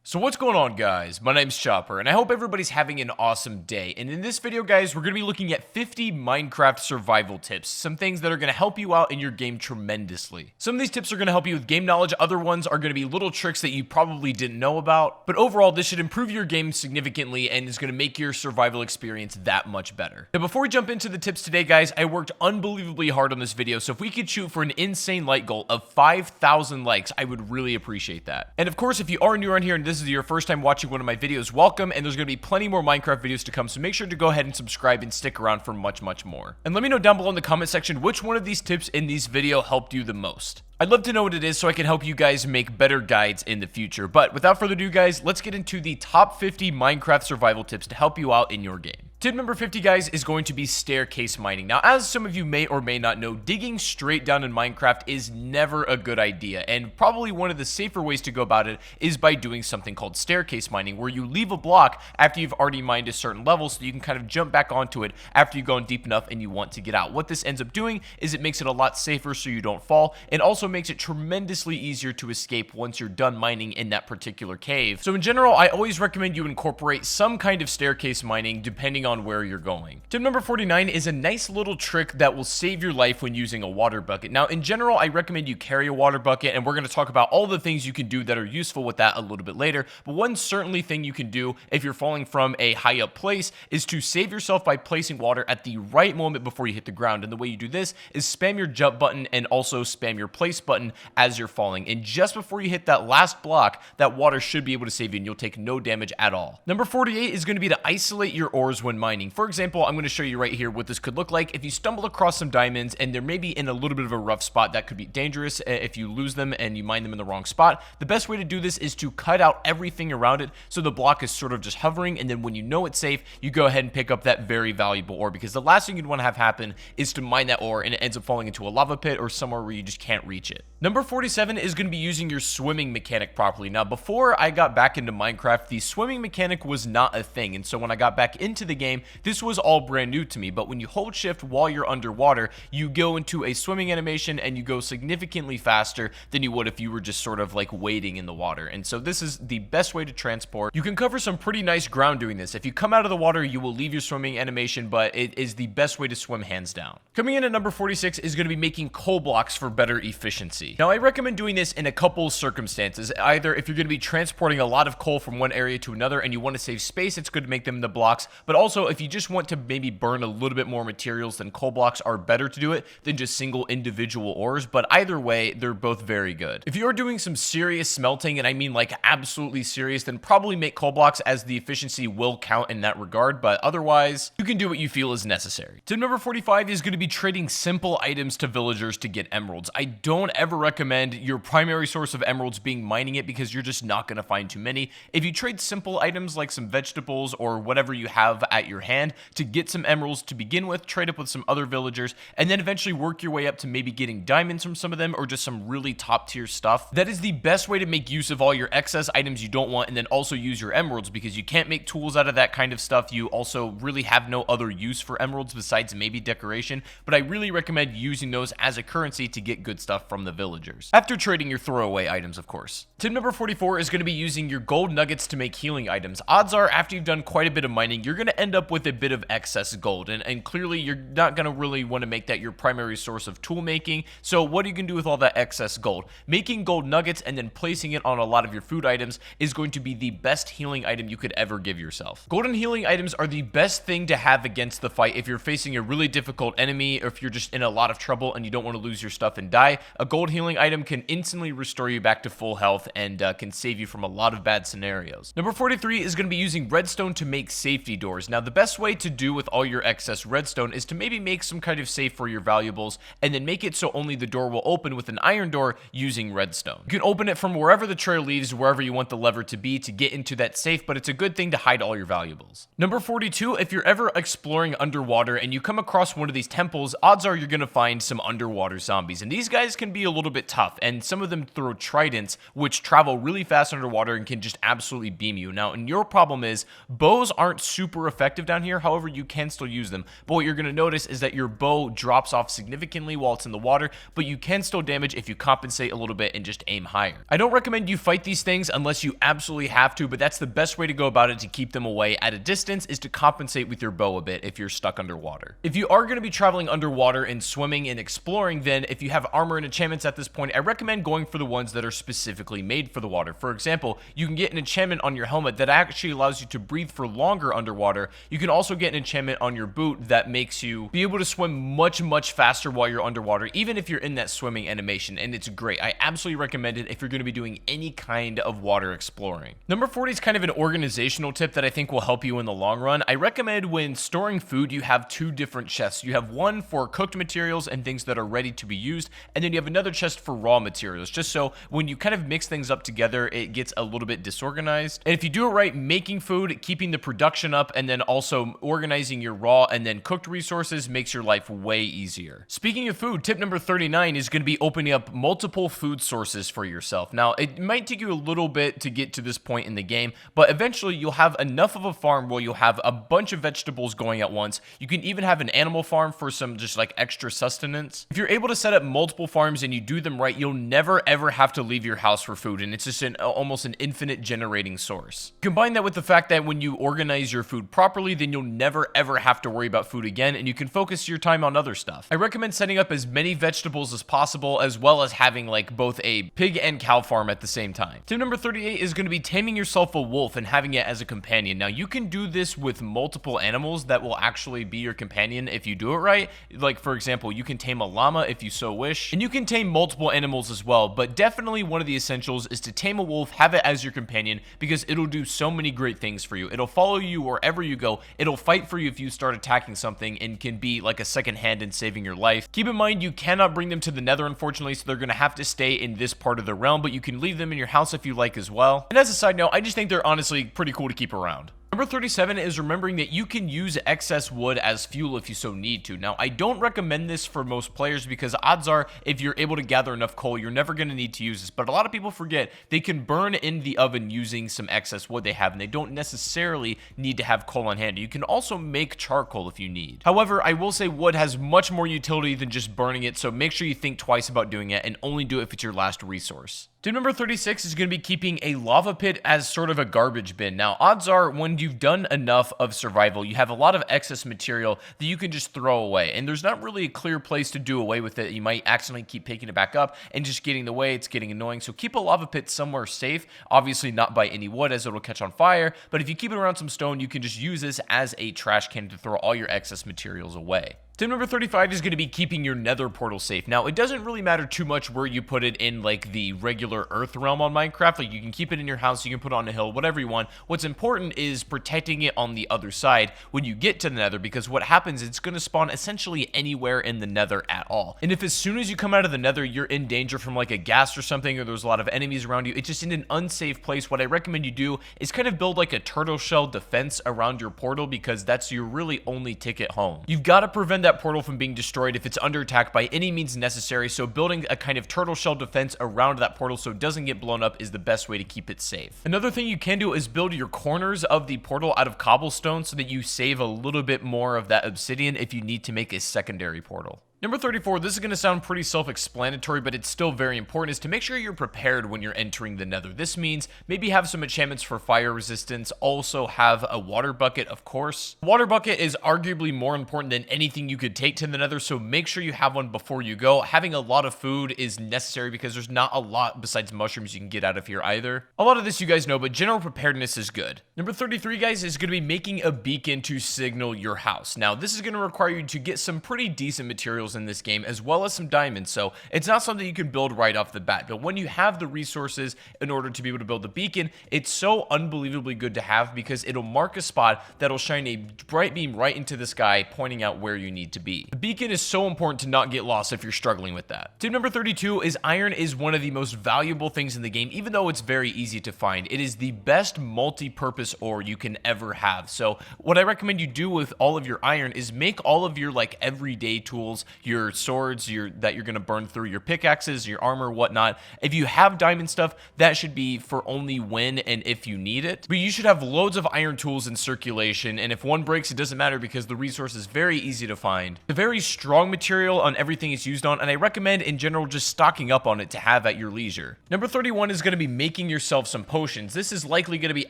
So what's going on, guys? My name's Chopper, and I hope everybody's having an awesome day. And in this video, guys, we're going to be looking at 50 Minecraft survival tips. Some things that are going to help you out in your game tremendously. Some of these tips are going to help you with game knowledge. Other ones are going to be little tricks that you probably didn't know about. But overall, this should improve your game significantly and is going to make your survival experience that much better. Now, before we jump into the tips today, guys, I worked unbelievably hard on this video. So if we could shoot for an insane like goal of 5,000 likes, I would really appreciate that. And of course, if you are new around here and this is your first time watching one of my videos, welcome, and there's going to be plenty more Minecraft videos to come, so make sure to go ahead and subscribe and stick around for much more. And let me know down below in the comment section which one of these tips in these video helped you the most. I'd love to know what it is so I can help you guys make better guides in the future. But without further ado, guys, let's get into the top 50 Minecraft survival tips to help you out in your game. Tip number 50, guys, is going to be staircase mining. Now, as some of you may or may not know, digging straight down in Minecraft is never a good idea, and probably one of the safer ways to go about it is by doing something called staircase mining, where you leave a block after you've already mined a certain level so you can kind of jump back onto it after you've gone deep enough and you want to get out. What this ends up doing is it makes it a lot safer so you don't fall, and also makes it tremendously easier to escape once you're done mining in that particular cave. So in general, I always recommend you incorporate some kind of staircase mining depending on where you're going. Tip number 49 is a nice little trick that will save your life when using a water bucket. Now, in general, I recommend you carry a water bucket, and we're going to talk about all the things you can do that are useful with that a little bit later. But one certainly thing you can do if you're falling from a high up place is to save yourself by placing water at the right moment before you hit the ground. And the way you do this is spam your jump button and also spam your place button as you're falling. And just before you hit that last block, that water should be able to save you and you'll take no damage at all. Number 48 is going to be to isolate your ores when mining. For example, I'm going to show you right here what this could look like. If you stumble across some diamonds and they're maybe in a little bit of a rough spot, that could be dangerous if you lose them and you mine them in the wrong spot. The best way to do this is to cut out everything around it so the block is sort of just hovering, and then when you know it's safe, you go ahead and pick up that very valuable ore, because the last thing you'd want to have happen is to mine that ore and it ends up falling into a lava pit or somewhere where you just can't reach it. Number 47 is going to be using your swimming mechanic properly. Now, before I got back into Minecraft, the swimming mechanic was not a thing, and so when I got back into the game, this was all brand new to me. But when you hold shift while you're underwater, you go into a swimming animation and you go significantly faster than you would if you were just sort of like wading in the water. And so this is the best way to transport. You can cover some pretty nice ground doing this. If you come out of the water, you will leave your swimming animation, but it is the best way to swim hands down. Coming in at number 46 is going to be making coal blocks for better efficiency. Now, I recommend doing this in a couple circumstances. Either if you're going to be transporting a lot of coal from one area to another and you want to save space, it's good to make them into blocks. But also, if you just want to maybe burn a little bit more materials, then coal blocks are better to do it than just single individual ores. But either way, they're both very good. If you're doing some serious smelting, and I mean like absolutely serious, then probably make coal blocks, as the efficiency will count in that regard. But otherwise, you can do what you feel is necessary. Tip number 45 is going to be trading simple items to villagers to get emeralds. I don't ever recommend your primary source of emeralds being mining it, because you're just not going to find too many. If you trade simple items like some vegetables or whatever you have at your hand to get some emeralds to begin with, trade up with some other villagers, and then eventually work your way up to maybe getting diamonds from some of them or just some really top tier stuff, that is the best way to make use of all your excess items you don't want, and then also use your emeralds, because you can't make tools out of that kind of stuff. You also really have no other use for emeralds besides maybe decoration, but I really recommend using those as a currency to get good stuff from the villagers, after trading your throwaway items, of course. Tip number 44 is going to be using your gold nuggets to make healing items. Odds are, after you've done quite a bit of mining, you're going to end up with a bit of excess gold, and clearly you're not going to really want to make that your primary source of tool making. So what are you going to do with all that excess gold? Making gold nuggets and then placing it on a lot of your food items is going to be the best healing item you could ever give yourself. Golden healing items are the best thing to have against the fight if you're facing a really difficult enemy, or if you're just in a lot of trouble and you don't want to lose your stuff and die. A gold healing item can instantly restore you back to full health and can save you from a lot of bad scenarios. Number 43 is going to be using redstone to make safety doors. Now, the best way to do with all your excess redstone is to maybe make some kind of safe for your valuables, and then make it so only the door will open with an iron door using redstone. You can open it from wherever the trail leads, wherever you want the lever to be to get into that safe, but it's a good thing to hide all your valuables. Number 42, if you're ever exploring underwater and you come across one of these temples, odds are you're going to find some underwater zombies, and these guys can be a little little bit tough, and some of them throw tridents, which travel really fast underwater and can just absolutely beam you. Now, and your problem is bows aren't super effective down here. However, you can still use them. But what you're going to notice is that your bow drops off significantly while it's in the water, but you can still damage if you compensate a little bit and just aim higher. I don't recommend you fight these things unless you absolutely have to, but that's the best way to go about it to keep them away at a distance, is to compensate with your bow a bit if you're stuck underwater. If you are going to be traveling underwater and swimming and exploring, then if you have armor and enchantments at this point, I recommend going for the ones that are specifically made for the water. For example, you can get an enchantment on your helmet that actually allows you to breathe for longer underwater. You can also get an enchantment on your boot that makes you be able to swim much faster while you're underwater, even if you're in that swimming animation, and it's great. I absolutely recommend it if you're going to be doing any kind of water exploring. Number 40 is kind of an organizational tip that I think will help you in the long run. I recommend when storing food, you have two different chests. You have one for cooked materials and things that are ready to be used, and then you have another chest for raw materials, just so when you kind of mix things up together, it gets a little bit disorganized. And if you do it right, making food, keeping the production up, and then also organizing your raw and then cooked resources makes your life way easier. Speaking of food, tip number 39 is going to be opening up multiple food sources for yourself. Now, it might take you a little bit to get to this point in the game, but eventually you'll have enough of a farm where you'll have a bunch of vegetables going at once. You can even have an animal farm for some just like extra sustenance. If you're able to set up multiple farms and you do them right, you'll never ever have to leave your house for food, and it's just almost an infinite generating source. Combine that with the fact that when you organize your food properly, then you'll never ever have to worry about food again, and you can focus your time on other stuff. I recommend setting up as many vegetables as possible, as well as having like both a pig and cow farm at the same time. Tip number 38 is going to be taming yourself a wolf and having it as a companion. Now, you can do this with multiple animals that will actually be your companion if you do it right. Like, for example, you can tame a llama if you so wish, and you can tame multiple animals as well, but definitely one of the essentials is to tame a wolf, have it as your companion, because it'll do so many great things for you. It'll follow you wherever you go. It'll fight for you if you start attacking something, and can be like a second hand in saving your life. Keep in mind, you cannot bring them to the Nether, unfortunately, so they're going to have to stay in this part of the realm, but you can leave them in your house if you like as well. And as a side note, I just think they're honestly pretty cool to keep around. Number 37 is remembering that you can use excess wood as fuel if you so need to. Now, I don't recommend this for most players because odds are if you're able to gather enough coal, you're never going to need to use this. But a lot of people forget they can burn in the oven using some excess wood they have, and they don't necessarily need to have coal on hand. You can also make charcoal if you need. However, I will say wood has much more utility than just burning it, so make sure you think twice about doing it and only do it if it's your last resource. Tip number 36 is going to be keeping a lava pit as sort of a garbage bin. Now, odds are when you've done enough of survival, you have a lot of excess material that you can just throw away, and there's not really a clear place to do away with it. You might accidentally keep picking it back up and just getting in the way. It's getting annoying. So keep a lava pit somewhere safe, obviously not by any wood as it'll catch on fire, but if you keep it around some stone, you can just use this as a trash can to throw all your excess materials away. Tip number 35 is going to be keeping your nether portal safe. Now, it doesn't really matter too much where you put it in like the regular earth realm on Minecraft. Like, you can keep it in your house, you can put it on a hill, whatever you want. What's important is protecting it on the other side when you get to the nether, because what happens is it's going to spawn essentially anywhere in the nether at all. And if as soon as you come out of the nether, you're in danger from like a ghast or something, or there's a lot of enemies around you, it's just in an unsafe place. What I recommend you do is kind of build like a turtle shell defense around your portal, because that's your really only ticket home. You've got to prevent that portal from being destroyed if it's under attack by any means necessary, so building a kind of turtle shell defense around that portal so it doesn't get blown up is the best way to keep it safe. Another thing you can do is build your corners of the portal out of cobblestone so that you save a little bit more of that obsidian if you need to make a secondary portal. Number 34, this is going to sound pretty self-explanatory, but it's still very important, is to make sure you're prepared when you're entering the nether. This means maybe have some enchantments for fire resistance, also have a water bucket, of course. Water bucket is arguably more important than anything you could take to the nether, so make sure you have one before you go. Having a lot of food is necessary because there's not a lot besides mushrooms you can get out of here either. A lot of this you guys know, but general preparedness is good. Number 33, guys, is going to be making a beacon to signal your house. Now, this is going to require you to get some pretty decent materials in this game, as well as some diamonds, so it's not something you can build right off the bat, but when you have the resources in order to be able to build the beacon, it's so unbelievably good to have because it'll mark a spot that'll shine a bright beam right into the sky, pointing out where you need to be. The beacon is so important to not get lost if you're struggling with that. Tip number 32 is iron is one of the most valuable things in the game, even though it's very easy to find. It is the best multi-purpose ore you can ever have, so what I recommend you do with all of your iron is make all of your like everyday tools, your swords that you're going to burn through, your pickaxes, your armor, whatnot. If you have diamond stuff, that should be for only when and if you need it. But you should have loads of iron tools in circulation, and if one breaks, it doesn't matter because the resource is very easy to find. It's a very strong material on everything it's used on, and I recommend in general just stocking up on it to have at your leisure. Number 31 is going to be making yourself some potions. This is likely going to be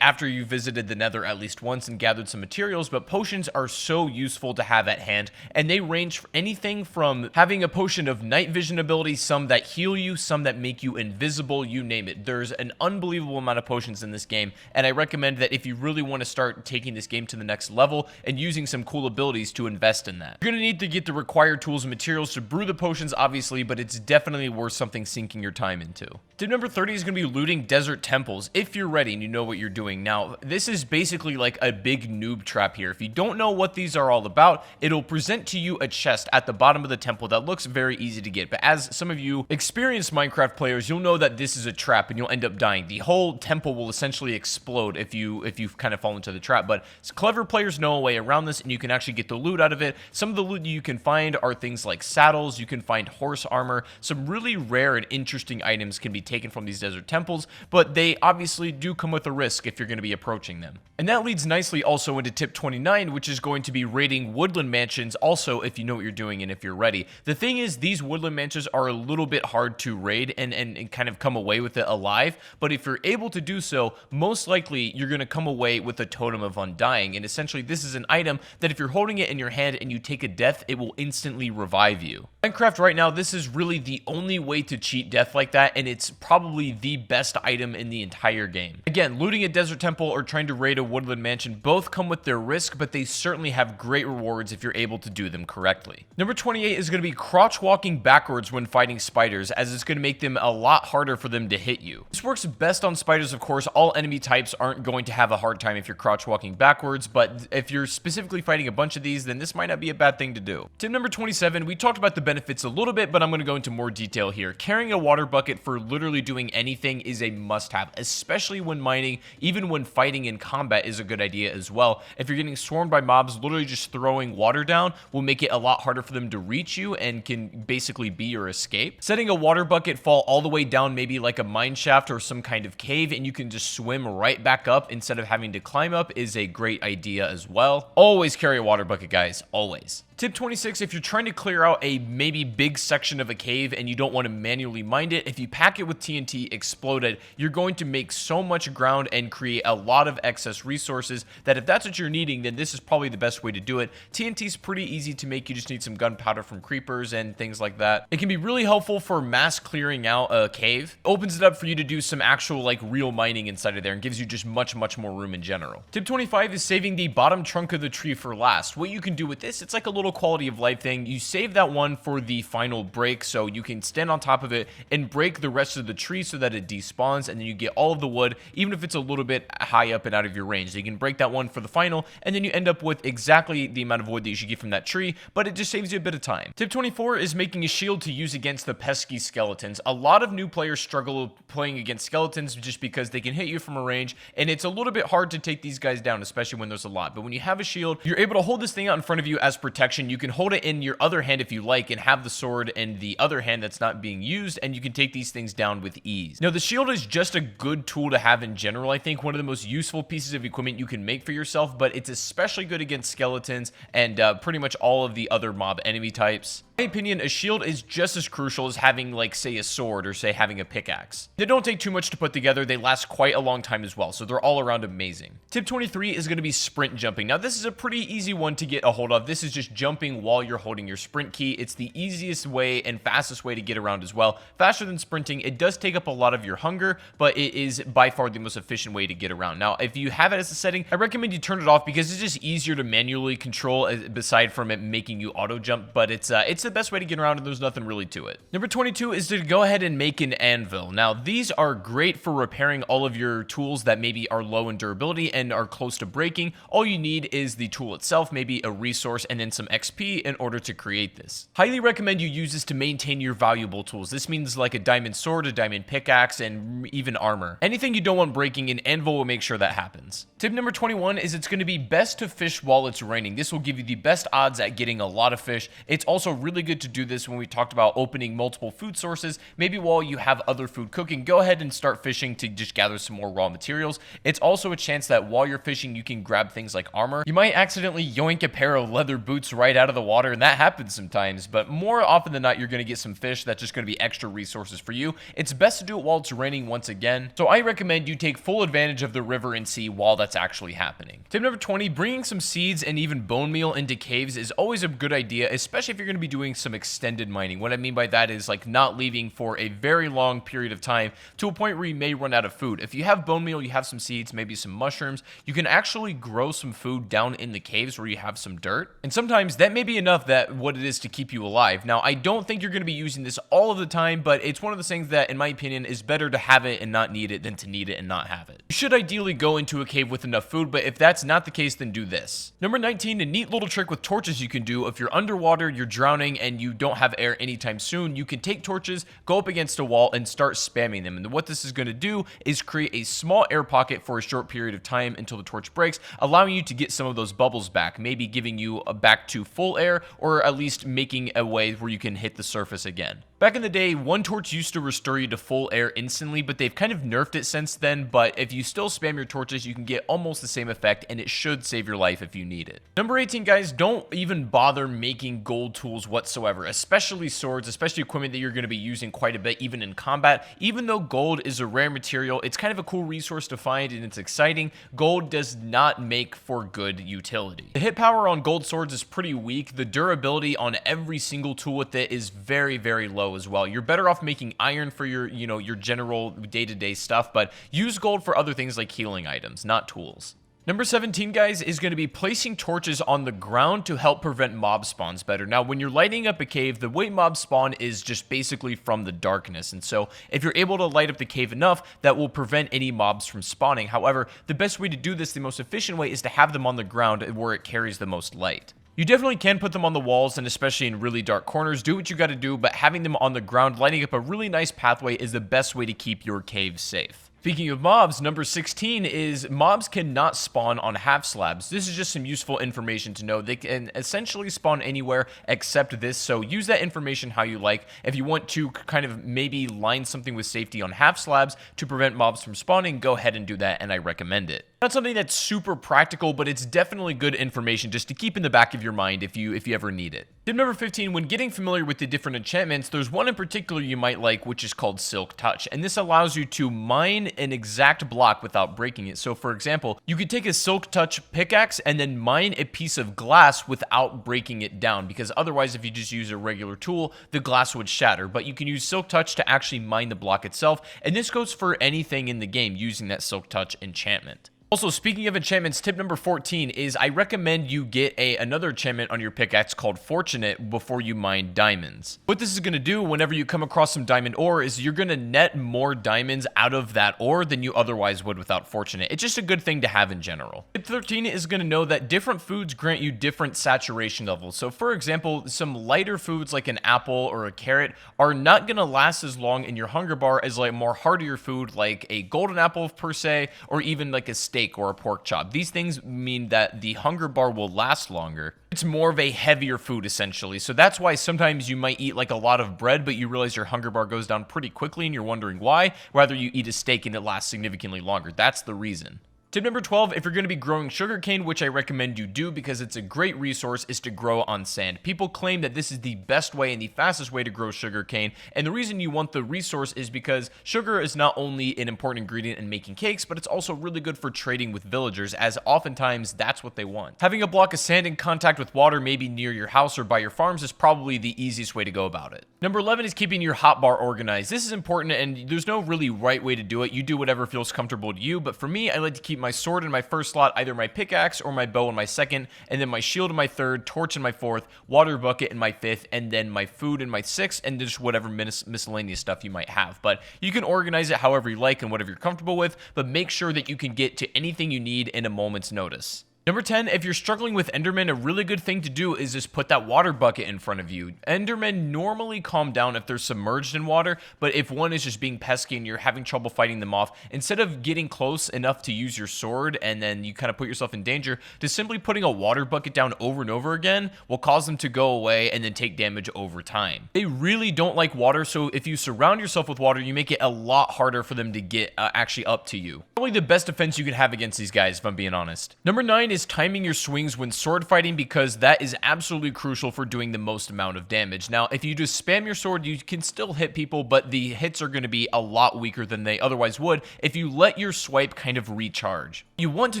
after you visited the Nether at least once and gathered some materials, but potions are so useful to have at hand, and they range for anything from having a potion of night vision ability, some that heal you, some that make you invisible, you name it. There's an unbelievable amount of potions in this game, and I recommend that if you really want to start taking this game to the next level and using some cool abilities, to invest in that. You're going to need to get the required tools and materials to brew the potions, obviously, but it's definitely worth something sinking your time into. Tip number 30 is going to be looting desert temples if you're ready and you know what you're doing. Now, this is basically like a big noob trap here. If you don't know what these are all about, it'll present to you a chest at the bottom of the temple that looks very easy to get. But as some of you experienced Minecraft players, you'll know that this is a trap and you'll end up dying. The whole temple will essentially explode if you kind of fall into the trap. But clever players know a way around this, and you can actually get the loot out of it. Some of the loot you can find are things like saddles. You can find horse armor. Some really rare and interesting items can be taken from these desert temples, but they obviously do come with a risk if you're going to be approaching them. And that leads nicely also into tip 29, which is going to be raiding woodland mansions also if you know what you're doing and if you're ready. The thing is, these woodland mansions are a little bit hard to raid and kind of come away with it alive, but if you're able to do so, most likely you're going to come away with a totem of undying, and essentially this is an item that if you're holding it in your hand and you take a death, it will instantly revive you. Minecraft right now, this is really the only way to cheat death like that, and it's probably the best item in the entire game. Again, looting a desert temple or trying to raid a woodland mansion both come with their risk, but they certainly have great rewards if you're able to do them correctly. Number 28 is going to be crouch walking backwards when fighting spiders, as it's going to make them a lot harder for them to hit you. This works best on spiders, of course. All enemy types aren't going to have a hard time if you're crouch walking backwards, but if you're specifically fighting a bunch of these, then this might not be a bad thing to do. Tip number 27, we talked about the benefits a little bit, but I'm going to go into more detail here. Carrying a water bucket for literally doing anything is a must-have, especially when mining. Even when fighting in combat is a good idea as well. If you're getting swarmed by mobs, literally just throwing water down will make it a lot harder for them to reach you and can basically be your escape. Setting a water bucket fall all the way down, maybe like a mine shaft or some kind of cave, and you can just swim right back up instead of having to climb up, is a great idea as well. Always carry a water bucket, guys. Always. Tip 26, if you're trying to clear out a maybe big section of a cave and you don't want to manually mine it, if you pack it with TNT exploded, you're going to make so much ground and create a lot of excess resources that if that's what you're needing, then this is probably the best way to do it. TNT is pretty easy to make. You just need some gunpowder from creepers and things like that. It can be really helpful for mass clearing out a cave. It opens it up for you to do some actual like real mining inside of there and gives you just much more room in general. Tip 25 is saving the bottom trunk of the tree for last. What you can do with this, it's like a little quality of life thing. You save that one for the final break, so you can stand on top of it and break the rest of the tree so that it despawns, and then you get all of the wood, even if it's a little bit high up and out of your range. So you can break that one for the final, and then you end up with exactly the amount of wood that you should get from that tree, but it just saves you a bit of time. Tip 24 is making a shield to use against the pesky skeletons. A lot of new players struggle playing against skeletons just because they can hit you from a range, and it's a little bit hard to take these guys down, especially when there's a lot. But when you have a shield, you're able to hold this thing out in front of you as protection. You can hold it in your other hand if you like and have the sword in the other hand that's not being used, and you can take these things down with ease. Now, the shield is just a good tool to have in general. I think one of the most useful pieces of equipment you can make for yourself, but it's especially good against skeletons and pretty much all of the other mob enemy types. In my opinion, a shield is just as crucial as having, like, say, a sword or, say, having a pickaxe. They don't take too much to put together. They last quite a long time as well, so they're all around amazing. Tip 23 is going to be sprint jumping. Now, this is a pretty easy one to get a hold of. This is just jumping while you're holding your sprint key. It's the easiest way and fastest way to get around as well. Faster than sprinting. It does take up a lot of your hunger, but it is by far the most efficient way to get around. Now, if you have it as a setting, I recommend you turn it off because it's just easier to manually control aside from it making you auto jump, but it's the best way to get around and there's nothing really to it. Number 22 is to go ahead and make an anvil. Now, these are great for repairing all of your tools that maybe are low in durability and are close to breaking. All you need is the tool itself, maybe a resource, and then some XP in order to create this. Highly recommend you use this to maintain your valuable tools. This means like a diamond sword, a diamond pickaxe, and even armor. Anything you don't want breaking, an anvil will make sure that happens. Tip number 21 is it's going to be best to fish while it's raining. This will give you the best odds at getting a lot of fish. It's also really really good to do this when we talked about opening multiple food sources. Maybe while you have other food cooking, go ahead and start fishing to just gather some more raw materials. It's also a chance that while you're fishing, you can grab things like armor. You might accidentally yoink a pair of leather boots right out of the water, and that happens sometimes, but more often than not, you're going to get some fish that's just going to be extra resources for you. It's best to do it while it's raining once again, so I recommend you take full advantage of the river and sea while that's actually happening. Tip number 20, bringing some seeds and even bone meal into caves is always a good idea, especially if you're going to be doing some extended mining. What I mean by that is like not leaving for a very long period of time to a point where you may run out of food. If you have bone meal, you have some seeds, maybe some mushrooms, you can actually grow some food down in the caves where you have some dirt. And sometimes that may be enough that what it is to keep you alive. Now, I don't think you're going to be using this all of the time, but it's one of those things that, in my opinion, is better to have it and not need it than to need it and not have it. You should ideally go into a cave with enough food, but if that's not the case, then do this. Number 19, a neat little trick with torches you can do. If you're underwater, you're drowning, and you don't have air anytime soon, you can take torches, go up against a wall, and start spamming them. And what this is going to do is create a small air pocket for a short period of time until the torch breaks, allowing you to get some of those bubbles back, maybe giving you back to full air, or at least making a way where you can hit the surface again. Back in the day, one torch used to restore you to full air instantly, but they've kind of nerfed it since then. But if you still spam your torches, you can get almost the same effect, and it should save your life if you need it. Number 18, guys, don't even bother making gold tools whatsoever, especially swords, especially equipment that you're going to be using quite a bit, even in combat. Even though gold is a rare material, it's kind of a cool resource to find, and it's exciting. Gold does not make for good utility. The hit power on gold swords is pretty weak. The durability on every single tool with it is very, very low as well. You're better off making iron for your, your general day-to-day stuff, but use gold for other things like healing items, not tools. Number 17, guys, is going to be placing torches on the ground to help prevent mob spawns better. Now, when you're lighting up a cave, the way mobs spawn is just basically from the darkness. And so if you're able to light up the cave enough, that will prevent any mobs from spawning. However, the best way to do this, the most efficient way, is to have them on the ground where it carries the most light. You definitely can put them on the walls, and especially in really dark corners, do what you got to do, but having them on the ground, lighting up a really nice pathway is the best way to keep your cave safe. Speaking of mobs, number 16 is mobs cannot spawn on half slabs. This is just some useful information to know. They can essentially spawn anywhere except this, so use that information how you like. If you want to kind of maybe line something with safety on half slabs to prevent mobs from spawning, go ahead and do that, and I recommend it. Not something that's super practical, but it's definitely good information just to keep in the back of your mind if you ever need it. Tip number 15, when getting familiar with the different enchantments, there's one in particular you might like, which is called Silk Touch, and this allows you to mine an exact block without breaking it. So for example, you could take a Silk Touch pickaxe and then mine a piece of glass without breaking it down, because otherwise if you just use a regular tool, the glass would shatter. But you can use Silk Touch to actually mine the block itself, and this goes for anything in the game using that Silk Touch enchantment. Also, speaking of enchantments, tip number 14 is I recommend you get another enchantment on your pickaxe called Fortunate before you mine diamonds. What this is going to do whenever you come across some diamond ore is you're going to net more diamonds out of that ore than you otherwise would without Fortunate. It's just a good thing to have in general. Tip 13 is going to know that different foods grant you different saturation levels. So for example, some lighter foods like an apple or a carrot are not going to last as long in your hunger bar as like more heartier food like a golden apple per se, or even like a steak or a pork chop. These things mean that the hunger bar will last longer. It's more of a heavier food essentially. So that's why sometimes you might eat like a lot of bread, but you realize your hunger bar goes down pretty quickly and you're wondering why. Rather you eat a steak and it lasts significantly longer. That's the reason. Tip number 12, if you're going to be growing sugarcane, which I recommend you do because it's a great resource, is to grow on sand. People claim that this is the best way and the fastest way to grow sugarcane, and the reason you want the resource is because sugar is not only an important ingredient in making cakes, but it's also really good for trading with villagers, as oftentimes that's what they want. Having a block of sand in contact with water, maybe near your house or by your farms, is probably the easiest way to go about it. Number 11 is keeping your hotbar organized. This is important, and there's no really right way to do it. You do whatever feels comfortable to you, but for me, I like to keep my sword in my first slot, either my pickaxe or my bow in my second, and then my shield in my third, torch in my fourth, water bucket in my fifth, and then my food in my sixth, and just whatever miscellaneous stuff you might have. But you can organize it however you like and whatever you're comfortable with, but make sure that you can get to anything you need in a moment's notice. Number 10, if you're struggling with Enderman, a really good thing to do is just put that water bucket in front of you. Endermen normally calm down if they're submerged in water, but if one is just being pesky and you're having trouble fighting them off, instead of getting close enough to use your sword and then you kind of put yourself in danger, just simply putting a water bucket down over and over again will cause them to go away and then take damage over time. They really don't like water, so if you surround yourself with water, you make it a lot harder for them to get actually up to you. Probably the best defense you can have against these guys, if I'm being honest. Number 9 is timing your swings when sword fighting, because that is absolutely crucial for doing the most amount of damage. Now, if you just spam your sword, you can still hit people, but the hits are going to be a lot weaker than they otherwise would if you let your swipe kind of recharge. What you want to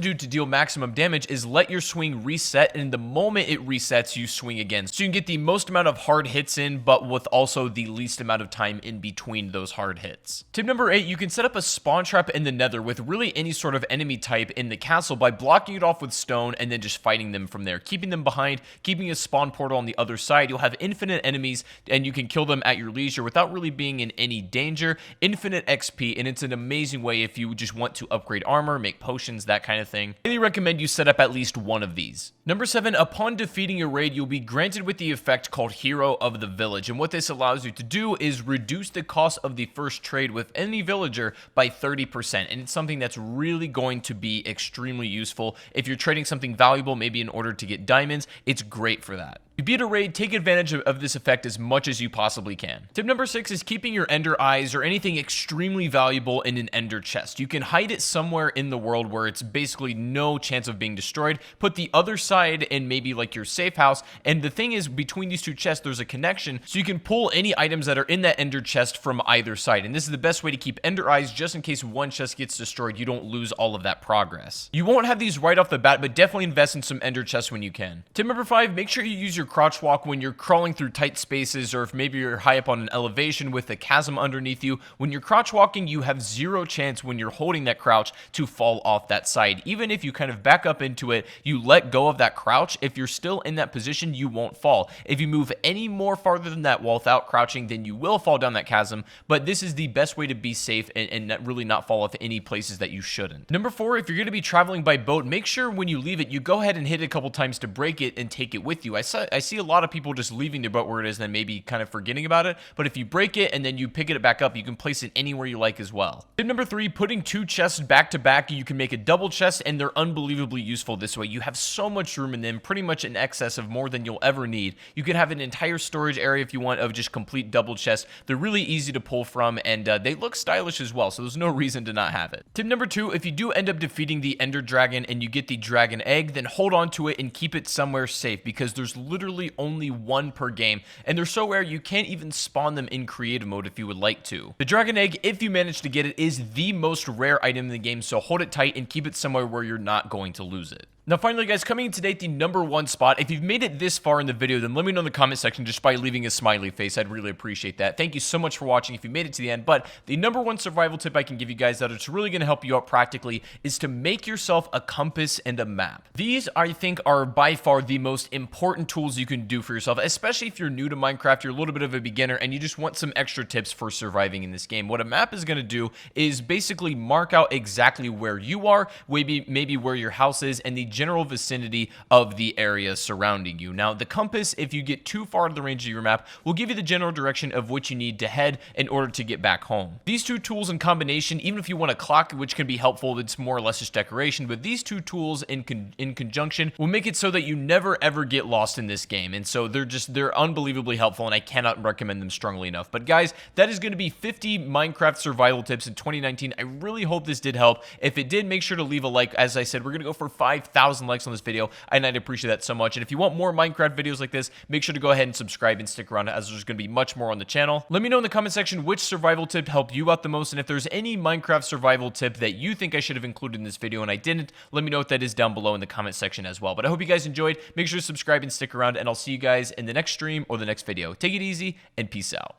do to deal maximum damage is let your swing reset, and the moment it resets, you swing again. So you can get the most amount of hard hits in, but with also the least amount of time in between those hard hits. Tip number 8, you can set up a spawn trap in the nether with really any sort of enemy type in the castle by blocking it off with stone and then just fighting them from there, keeping them behind, keeping a spawn portal on the other side. You'll have infinite enemies and you can kill them at your leisure without really being in any danger. Infinite XP, and it's an amazing way if you just want to upgrade armor, make potions, that kind of thing. I really recommend you set up at least one of these. Number 7, upon defeating a raid, you'll be granted with the effect called Hero of the Village, and what this allows you to do is reduce the cost of the first trade with any villager by 30%, and it's something that's really going to be extremely useful. If you're trading something valuable, maybe in order to get diamonds, it's great for that. If you beat a raid, take advantage of this effect as much as you possibly can. Tip number 6 is keeping your ender eyes or anything extremely valuable in an ender chest. You can hide it somewhere in the world where it's basically no chance of being destroyed. Put the other side in maybe like your safe house, and the thing is, between these two chests there's a connection, so you can pull any items that are in that ender chest from either side, and this is the best way to keep ender eyes just in case one chest gets destroyed. You don't lose all of that progress. You won't have these right off the bat, but definitely invest in some ender chests when you can. Tip number 5, make sure you use your crouch walk when you're crawling through tight spaces, or if maybe you're high up on an elevation with a chasm underneath you. When you're crouch walking, you have zero chance when you're holding that crouch to fall off that side. Even if you kind of back up into it, you let go of that crouch, if you're still in that position, you won't fall. If you move any more farther than that while without crouching, then you will fall down that chasm, but this is the best way to be safe and really not fall off any places that you shouldn't. Number 4, if you're going to be traveling by boat, make sure when you leave it, you go ahead and hit it a couple times to break it and take it with you. I see a lot of people just leaving their boat where it is and then maybe kind of forgetting about it, but if you break it and then you pick it back up, you can place it anywhere you like as well. Tip number 3, putting 2 chests back to back. You can make a double chest, and they're unbelievably useful this way. You have so much room in them, pretty much in excess of more than you'll ever need. You can have an entire storage area if you want of just complete double chests. They're really easy to pull from, and they look stylish as well, so there's no reason to not have it. Tip number 2, if you do end up defeating the Ender Dragon and you get the dragon egg, then hold on to it and keep it somewhere safe, because there's literally only one per game, and they're so rare you can't even spawn them in creative mode if you would like to. The dragon egg, if you manage to get it, is the most rare item in the game, so hold it tight and keep it somewhere where you're not going to lose it. Now finally guys, coming in today at the number 1 spot, if you've made it this far in the video, then let me know in the comment section just by leaving a smiley face. I'd really appreciate that. Thank you so much for watching if you made it to the end, but the number 1 survival tip I can give you guys that it's really going to help you out practically is to make yourself a compass and a map. These, I think, are by far the most important tools you can do for yourself, especially if you're new to Minecraft, you're a little bit of a beginner, and you just want some extra tips for surviving in this game. What a map is going to do is basically mark out exactly where you are, maybe where your house is, and the general vicinity of the area surrounding you. Now, the compass, if you get too far to the range of your map, will give you the general direction of which you need to head in order to get back home. These two tools in combination, even if you want a clock, which can be helpful, it's more or less just decoration, but these two tools in conjunction will make it so that you never ever get lost in this game, and so they're unbelievably helpful, and I cannot recommend them strongly enough. But guys, that is going to be 50 Minecraft survival tips in 2019. I really hope this did help. If it did, make sure to leave a like. As I said, we're going to go for 5,000 likes on this video, and I'd appreciate that so much. And if you want more Minecraft videos like this, make sure to go ahead and subscribe and stick around, as there's going to be much more on the channel. Let me know in the comment section which survival tip helped you out the most, and if there's any Minecraft survival tip that you think I should have included in this video and I didn't, let me know what that is down below in the comment section as well. But I hope you guys enjoyed. Make sure to subscribe and stick around, and I'll see you guys in the next stream or the next video. Take it easy, and peace out.